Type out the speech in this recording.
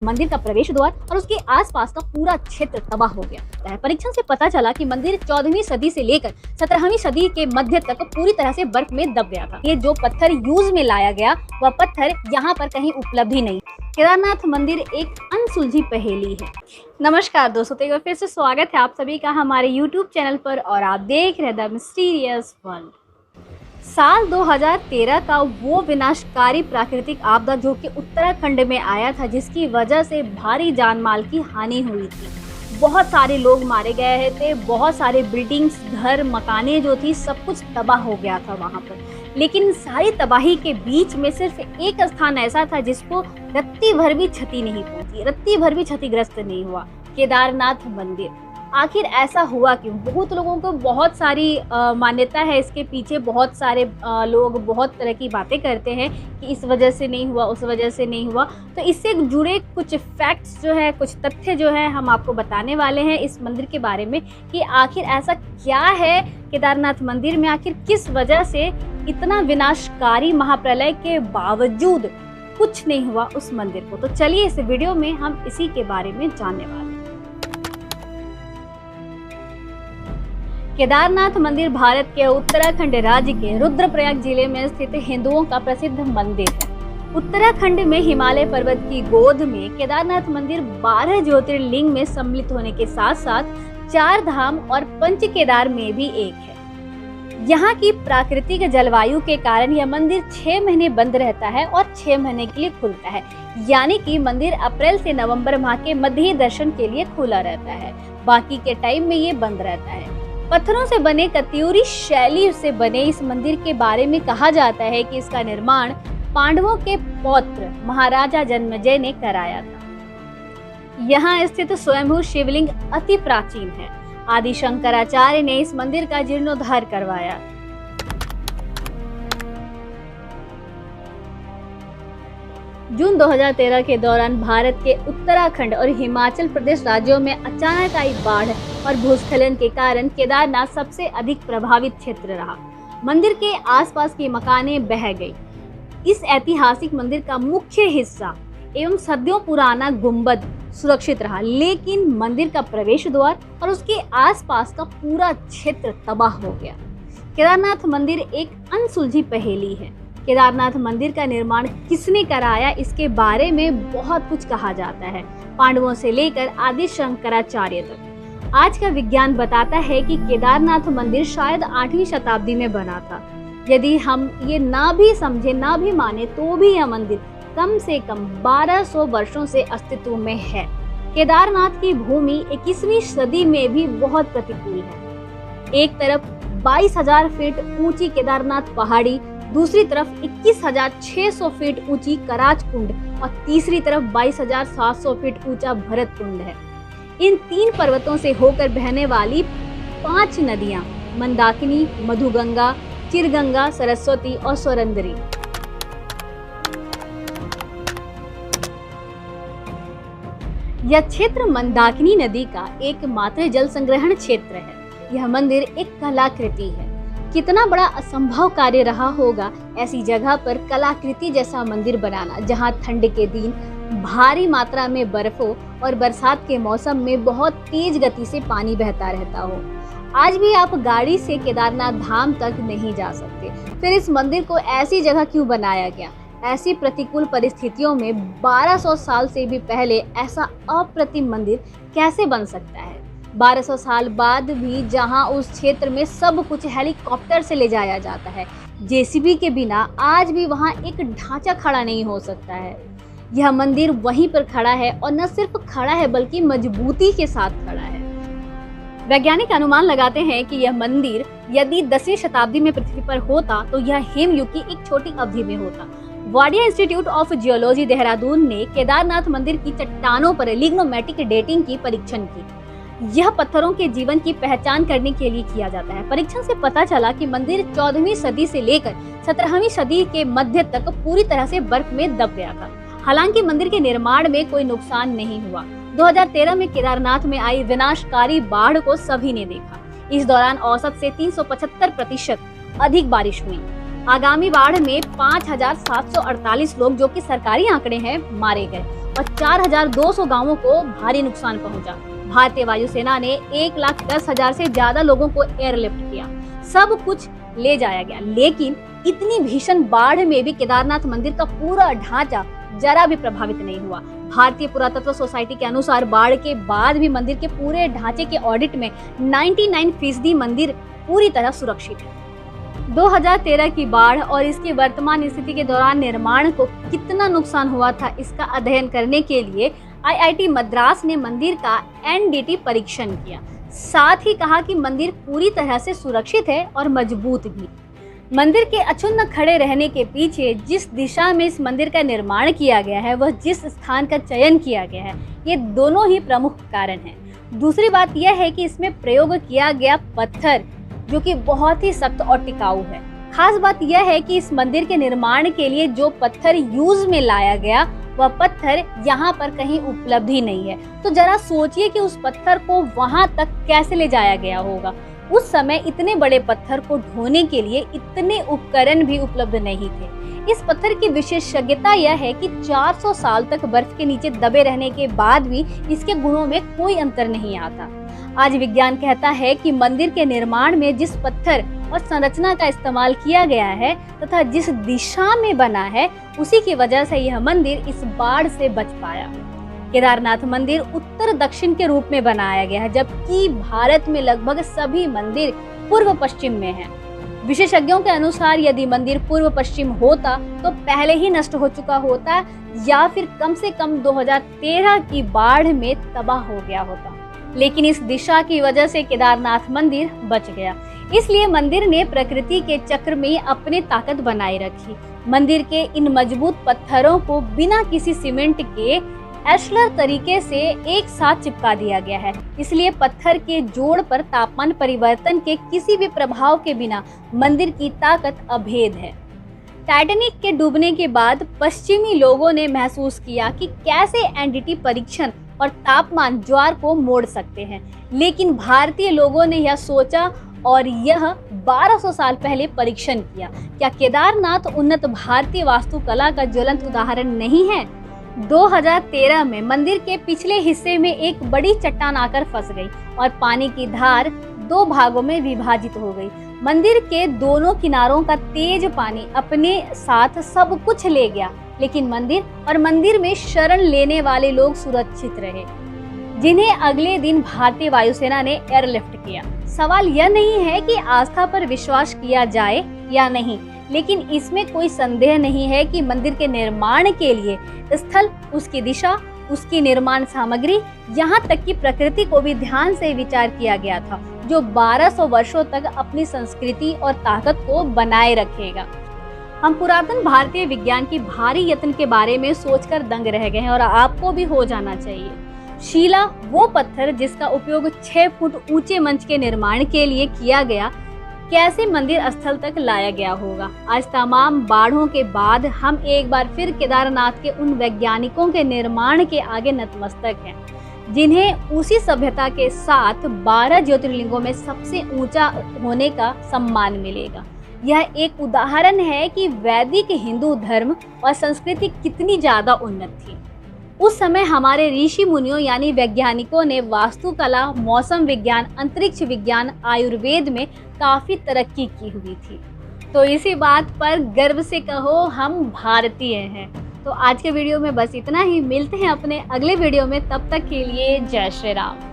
मंदिर का प्रवेश द्वार और उसके आसपास का पूरा क्षेत्र तबाह हो गया। परीक्षण से पता चला कि मंदिर 14वीं सदी से लेकर 17वीं सदी के मध्य तक पूरी तरह से बर्फ में दब गया था। ये जो पत्थर यूज में लाया गया वह पत्थर यहाँ पर कहीं उपलब्ध ही नहीं। केदारनाथ मंदिर एक अनसुलझी पहेली है। नमस्कार दोस्तों, तो एक बार फिर से स्वागत है आप सभी का हमारे YouTube चैनल पर और आप देख रहे द मिस्टीरियस वर्ल्ड। साल 2013 का वो विनाशकारी प्राकृतिक आपदा जो कि उत्तराखंड में आया था, जिसकी वजह से भारी जानमाल की हानि हुई थी। बहुत सारे लोग मारे गए थे, बहुत सारे बिल्डिंग्स, घर, मकानें जो थी सब कुछ तबाह हो गया था वहाँ पर। लेकिन सारी तबाही के बीच में सिर्फ एक स्थान ऐसा था जिसको रत्ती भर भी क्षति नहीं पहुंची, रत्ती भर भी क्षतिग्रस्त नहीं हुआ, केदारनाथ मंदिर। आखिर ऐसा हुआ क्यों? बहुत लोगों को बहुत सारी मान्यता है इसके पीछे। बहुत सारे लोग बहुत तरह की बातें करते हैं कि इस वजह से नहीं हुआ, उस वजह से नहीं हुआ। तो इससे जुड़े कुछ फैक्ट्स जो है, कुछ तथ्य जो है हम आपको बताने वाले हैं इस मंदिर के बारे में कि आखिर ऐसा क्या है केदारनाथ मंदिर में, आखिर किस वजह से इतना विनाशकारी महाप्रलय के बावजूद कुछ नहीं हुआ उस मंदिर को। तो चलिए इस वीडियो में हम इसी के बारे में जानने वाले हैं। केदारनाथ मंदिर भारत के उत्तराखंड राज्य के रुद्रप्रयाग जिले में स्थित हिंदुओं का प्रसिद्ध मंदिर है। उत्तराखंड में हिमालय पर्वत की गोद में केदारनाथ मंदिर 12 ज्योतिर्लिंग में सम्मिलित होने के साथ साथ 4 धाम और पंच केदार में भी एक है। यहाँ की प्राकृतिक जलवायु के कारण यह मंदिर 6 महीने बंद रहता है और 6 महीने के लिए खुलता है। यानी कि मंदिर अप्रैल से नवंबर माह के मध्य ही दर्शन के लिए खुला रहता है, बाकी के टाइम में ये बंद रहता है। पत्थरों से बने कत्यूरी शैली से बने इस मंदिर के बारे में कहा जाता है कि इसका निर्माण पांडवों के पौत्र महाराजा जन्मेजय ने कराया था। यहाँ स्थित स्वयंभू शिवलिंग अति प्राचीन है। आदि शंकराचार्य ने इस मंदिर का जीर्णोद्धार करवाया। जून 2013 के दौरान भारत के उत्तराखंड और हिमाचल प्रदेश राज्यों में अचानक आई बाढ़ और भूस्खलन के कारण केदारनाथ सबसे अधिक प्रभावित क्षेत्र रहा। मंदिर के आसपास की मकानें बह गई। इस ऐतिहासिक मंदिर का मुख्य हिस्सा एवं सदियों पुराना गुंबद सुरक्षित रहा, लेकिन मंदिर का प्रवेश द्वार और उसके आसपास का पूरा क्षेत्र तबाह हो गया। केदारनाथ मंदिर एक अनसुलझी पहेली है। केदारनाथ मंदिर का निर्माण किसने कराया, इसके बारे में बहुत कुछ कहा जाता है, पांडवों से लेकर आदि शंकराचार्य तक। आज का विज्ञान बताता है कि केदारनाथ मंदिर शायद 8वीं शताब्दी में बना था। यदि हम ये ना भी समझे, ना भी माने, तो भी यह मंदिर कम से कम 1200 वर्षों से अस्तित्व में है। केदारनाथ की भूमि 21वीं सदी में भी बहुत प्रतिकूल है। एक तरफ 22,000 फीट ऊंची केदारनाथ पहाड़ी, दूसरी तरफ 21,600 फीट ऊंची कराच कुंड और तीसरी तरफ 22,700 फीट ऊंचा भरत कुंड है। इन 3 पर्वतों से होकर बहने वाली 5 नदियां मंदाकिनी, मधुगंगा, चिरगंगा, सरस्वती और स्वरंदरी। यह क्षेत्र मंदाकिनी नदी का एकमात्र जल संग्रहण क्षेत्र है। यह मंदिर एक कलाकृति है। कितना बड़ा असंभव कार्य रहा होगा ऐसी जगह पर कलाकृति जैसा मंदिर बनाना, जहां ठंड के दिन भारी मात्रा में बर्फ हो और बरसात के मौसम में बहुत तेज गति से पानी बहता रहता हो। आज भी आप गाड़ी से केदारनाथ धाम तक नहीं जा सकते। फिर इस मंदिर को ऐसी जगह क्यों बनाया गया? ऐसी प्रतिकूल परिस्थितियों में 1200 साल से भी पहले ऐसा अप्रतिम मंदिर कैसे बन सकता है? 1200 साल बाद भी जहां उस क्षेत्र में सब कुछ हेलीकॉप्टर से ले जाया जाता है, जेसीबी के बिना आज भी वहां एक ढांचा खड़ा नहीं हो सकता है। यह मंदिर वहीं पर खड़ा है और न सिर्फ खड़ा है बल्कि मजबूती के साथ खड़ा है। वैज्ञानिक अनुमान लगाते हैं कि यह मंदिर यदि 10वीं शताब्दी में पृथ्वी पर होता तो यह हेमयुग की एक छोटी अवधि में होता। Wadia institute of geology Dehradun ने केदारनाथ मंदिर की चट्टानों पर लिग्नोमेटिक डेटिंग की परीक्षण की। यह पत्थरों के जीवन की पहचान करने के लिए किया जाता है। परीक्षण से पता चला कि मंदिर 14वीं सदी से लेकर 17वीं सदी के मध्य तक पूरी तरह से बर्फ में दब गया था। हालांकि मंदिर के निर्माण में कोई नुकसान नहीं हुआ। 2013 में केदारनाथ में आई विनाशकारी बाढ़ को सभी ने देखा। इस दौरान औसत से 375% अधिक बारिश हुई। आगामी बाढ़ में 5,748 लोग, जो कि सरकारी आंकड़े हैं, मारे गए और 4,200 गांवों को भारी नुकसान पहुंचा। भारतीय वायुसेना ने 1,10,000 से ज्यादा लोगों को एयरलिफ्ट किया। सब कुछ ले जाया गया, लेकिन इतनी भीषण बाढ़ में भी केदारनाथ मंदिर का पूरा ढांचा जरा भी प्रभावित नहीं हुआ। भारतीय पुरातत्व सोसाइटी के अनुसार बाढ़ के बाद भी मंदिर के पूरे ढांचे के ऑडिट में 99% मंदिर पूरी तरह सुरक्षित है। 2013 की बाढ़ और इसकी वर्तमान स्थिति के दौरान निर्माण को कितना नुकसान हुआ था, इसका अध्ययन करने के लिए IIT मद्रास ने मंदिर का NDT परीक्षण किया। साथ ही कहा कि मंदिर पूरी तरह से सुरक्षित है और मजबूत भी। मंदिर के अक्षुण्ण खड़े रहने के पीछे जिस दिशा में इस मंदिर का निर्माण किया गया है, वह जिस स्थान का चयन किया गया है, ये दोनों ही प्रमुख कारण हैं। दूसरी बात यह है कि इसमें प्रयोग किया गया पत्थर जो कि बहुत ही सख्त और टिकाऊ है। खास बात यह है कि इस मंदिर के निर्माण के लिए जो पत्थर यूज में लाया गया, वह पत्थर यहाँ पर कहीं उपलब्ध ही नहीं है। तो जरा सोचिए कि उस पत्थर को वहां तक कैसे ले जाया गया होगा। उस समय इतने बड़े पत्थर को ढोने के लिए इतने उपकरण भी उपलब्ध नहीं थे। इस पत्थर की विशेषज्ञता यह है कि 400 साल तक बर्फ के नीचे दबे रहने के बाद भी इसके गुणों में कोई अंतर नहीं आता। आज विज्ञान कहता है कि मंदिर के निर्माण में जिस पत्थर और संरचना का इस्तेमाल किया गया है तथा जिस दिशा में बना है, उसी की वजह से यह मंदिर इस बाढ़ से बच पाया। केदारनाथ मंदिर उत्तर दक्षिण के रूप में बनाया गया है, जबकि भारत में लगभग सभी मंदिर पूर्व पश्चिम में हैं। विशेषज्ञों के अनुसार यदि मंदिर पूर्व पश्चिम होता तो पहले ही नष्ट हो चुका होता या फिर कम से कम 2013 की बाढ़ में तबाह हो गया होता। लेकिन इस दिशा की वजह से केदारनाथ मंदिर बच गया। इसलिए मंदिर ने प्रकृति के चक्र में अपनी ताकत बनाए रखी। मंदिर के इन मजबूत पत्थरों को बिना किसी सीमेंट के एशलर तरीके से एक साथ चिपका दिया गया है। इसलिए पत्थर के जोड़ पर तापमान परिवर्तन के किसी भी प्रभाव के बिना मंदिर की ताकत अभेद है। टाइटैनिक के डूबने के बाद पश्चिमी लोगों ने महसूस किया कि कैसे NDT परीक्षण और तापमान ज्वार को मोड़ सकते हैं, लेकिन भारतीय लोगों ने यह सोचा और यह 1200 साल पहले परीक्षण किया। क्या केदारनाथ उन्नत भारतीय वास्तुकला का ज्वलंत उदाहरण नहीं है? 2013 में मंदिर के पिछले हिस्से में एक बड़ी चट्टान आकर फंस गई और पानी की धार 2 भागों में विभाजित हो गई। मंदिर के दोनों किनारों का तेज पानी अपने साथ सब कुछ ले गया, लेकिन मंदिर और मंदिर में शरण लेने वाले लोग सुरक्षित रहे, जिन्हें अगले दिन भारतीय वायुसेना ने एयरलिफ्ट किया। सवाल यह नहीं है कि आस्था पर विश्वास किया जाए या नहीं, लेकिन इसमें कोई संदेह नहीं है कि मंदिर के निर्माण के लिए स्थल, उसकी दिशा, उसकी निर्माण सामग्री, यहाँ तक कि प्रकृति को भी ध्यान से विचार किया गया था, जो 1200 वर्षों तक अपनी संस्कृति और ताकत को बनाए रखेगा। हम पुरातन भारतीय विज्ञान की भारी यत्न के बारे में सोचकर दंग रह गए हैं और आपको भी हो जाना चाहिए। शिला वो पत्थर जिसका उपयोग 6 फुट ऊंचे मंच के निर्माण के लिए किया गया, कैसे मंदिर स्थल तक लाया गया होगा। आज तमाम बाढ़ों के बाद हम एक बार फिर केदारनाथ के उन वैज्ञानिकों के निर्माण के आगे नतमस्तक हैं, जिन्हें उसी सभ्यता के साथ 12 ज्योतिर्लिंगों में सबसे ऊंचा होने का सम्मान मिलेगा। यह एक उदाहरण है कि वैदिक हिंदू धर्म और संस्कृति कितनी ज्यादा उन्नत थी। उस समय हमारे ऋषि मुनियों यानी वैज्ञानिकों ने वास्तुकला, मौसम विज्ञान, अंतरिक्ष विज्ञान, आयुर्वेद में काफी तरक्की की हुई थी। तो इसी बात पर गर्व से कहो हम भारतीय हैं। तो आज के वीडियो में बस इतना ही। मिलते हैं अपने अगले वीडियो में, तब तक के लिए जय श्री राम।